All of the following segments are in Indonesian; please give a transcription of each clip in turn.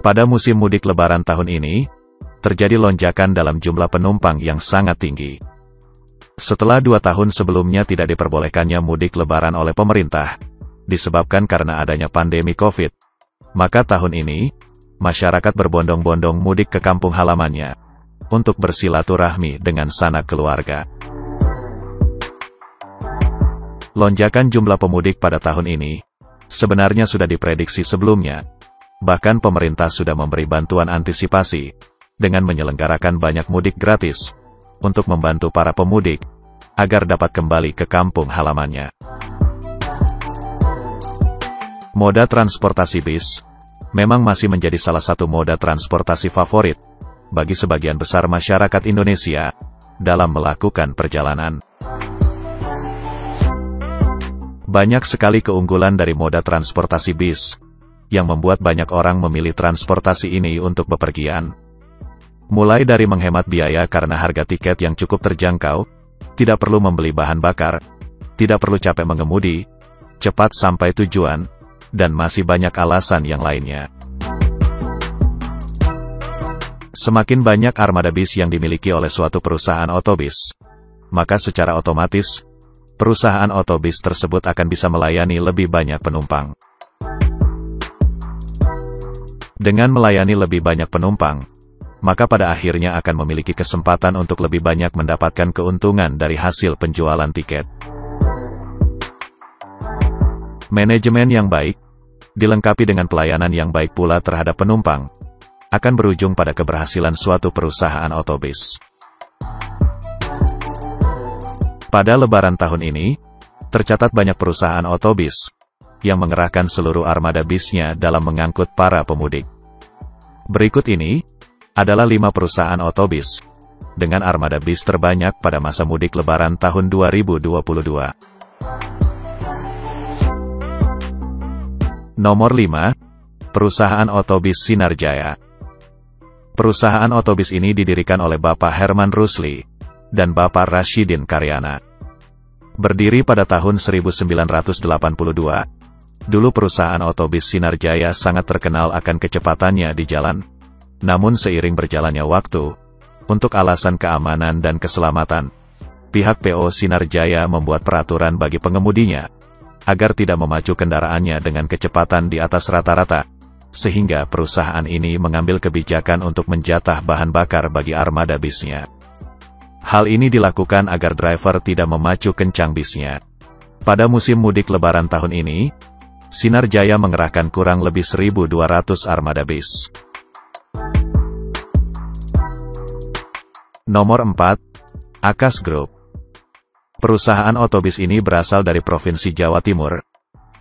Pada musim mudik Lebaran tahun ini, terjadi lonjakan dalam jumlah penumpang yang sangat tinggi. Setelah 2 tahun sebelumnya tidak diperbolehkannya mudik Lebaran oleh pemerintah, disebabkan karena adanya pandemi COVID, maka tahun ini, masyarakat berbondong-bondong mudik ke kampung halamannya, untuk bersilaturahmi dengan sanak keluarga. Lonjakan jumlah pemudik pada tahun ini, sebenarnya sudah diprediksi sebelumnya. Bahkan pemerintah sudah memberi bantuan antisipasi, dengan menyelenggarakan banyak mudik gratis, untuk membantu para pemudik, agar dapat kembali ke kampung halamannya. Moda transportasi bis, memang masih menjadi salah satu moda transportasi favorit, bagi sebagian besar masyarakat Indonesia, dalam melakukan perjalanan. Banyak sekali keunggulan dari moda transportasi bis, yang membuat banyak orang memilih transportasi ini untuk bepergian. Mulai dari menghemat biaya karena harga tiket yang cukup terjangkau, tidak perlu membeli bahan bakar, tidak perlu capek mengemudi, cepat sampai tujuan, dan masih banyak alasan yang lainnya. Semakin banyak armada bis yang dimiliki oleh suatu perusahaan otobis, maka secara otomatis, perusahaan otobis tersebut akan bisa melayani lebih banyak penumpang. Dengan melayani lebih banyak penumpang, maka pada akhirnya akan memiliki kesempatan untuk lebih banyak mendapatkan keuntungan dari hasil penjualan tiket. Manajemen yang baik, dilengkapi dengan pelayanan yang baik pula terhadap penumpang, akan berujung pada keberhasilan suatu perusahaan otobis. Pada Lebaran tahun ini, tercatat banyak perusahaan otobis yang mengerahkan seluruh armada bisnya dalam mengangkut para pemudik. Berikut ini adalah 5 perusahaan otobis dengan armada bis terbanyak pada masa mudik Lebaran tahun 2022. Nomor 5, Perusahaan Otobis Sinar Jaya. Perusahaan otobis ini didirikan oleh Bapak Herman Rusli dan Bapak Rashidin Karyana. Berdiri pada tahun 1982, dulu perusahaan otobis Sinar Jaya sangat terkenal akan kecepatannya di jalan. Namun seiring berjalannya waktu, untuk alasan keamanan dan keselamatan, pihak PO Sinar Jaya membuat peraturan bagi pengemudinya, agar tidak memacu kendaraannya dengan kecepatan di atas rata-rata, sehingga perusahaan ini mengambil kebijakan untuk menjatah bahan bakar bagi armada bisnya. Hal ini dilakukan agar driver tidak memacu kencang bisnya. Pada musim mudik Lebaran tahun ini, Sinar Jaya mengerahkan kurang lebih 1.200 armada bis. Nomor 4, Akas Group. Perusahaan otobis ini berasal dari Provinsi Jawa Timur,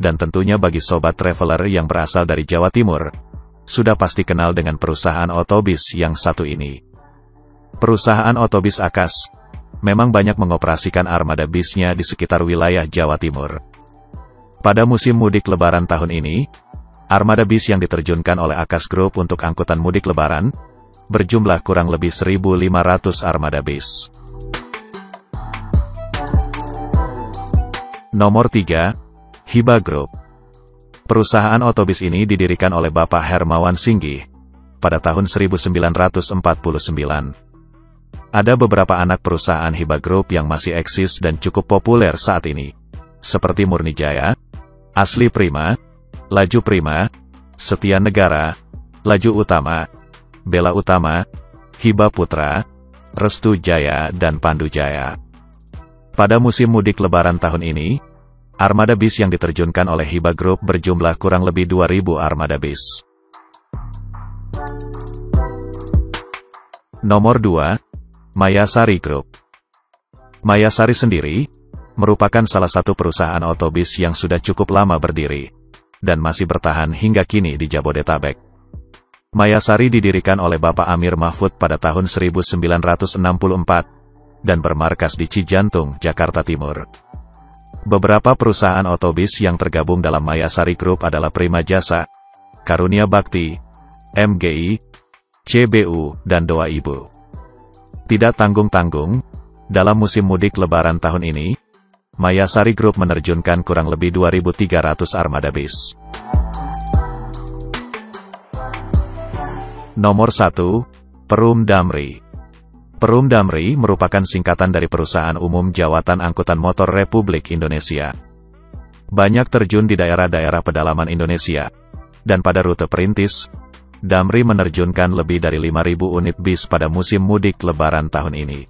dan tentunya bagi sobat traveler yang berasal dari Jawa Timur, sudah pasti kenal dengan perusahaan otobis yang satu ini. Perusahaan otobis Akas memang banyak mengoperasikan armada bisnya di sekitar wilayah Jawa Timur. Pada musim mudik Lebaran tahun ini, armada bis yang diterjunkan oleh Akas Group untuk angkutan mudik Lebaran berjumlah kurang lebih 1.500 armada bis. Nomor 3, Hiba Group. Perusahaan otobis ini didirikan oleh Bapak Hermawan Singgih pada tahun 1949. Ada beberapa anak perusahaan Hiba Group yang masih eksis dan cukup populer saat ini, seperti Murni Jaya, Asli Prima, Laju Prima, Setia Negara, Laju Utama, Bela Utama, Hiba Putra, Restu Jaya dan Pandu Jaya. Pada musim mudik Lebaran tahun ini, armada bis yang diterjunkan oleh Hiba Group berjumlah kurang lebih 2.000 armada bis. Nomor 2, Mayasari Group. Mayasari sendiri merupakan salah satu perusahaan otobis yang sudah cukup lama berdiri dan masih bertahan hingga kini di Jabodetabek. Mayasari didirikan oleh Bapak Amir Mahfud pada tahun 1964 dan bermarkas di Cijantung, Jakarta Timur. Beberapa perusahaan otobis yang tergabung dalam Mayasari Group adalah Prima Jasa, Karunia Bakti, MGI, CBU, dan Doa Ibu. Tidak tanggung-tanggung, dalam musim mudik Lebaran tahun ini, Mayasari Group menerjunkan kurang lebih 2.300 armada bis. Nomor 1. Perum Damri. Perum Damri merupakan singkatan dari Perusahaan Umum Jawatan Angkutan Motor Republik Indonesia. Banyak terjun di daerah-daerah pedalaman Indonesia. Dan pada rute perintis, Damri menerjunkan lebih dari 5.000 unit bis pada musim mudik Lebaran tahun ini.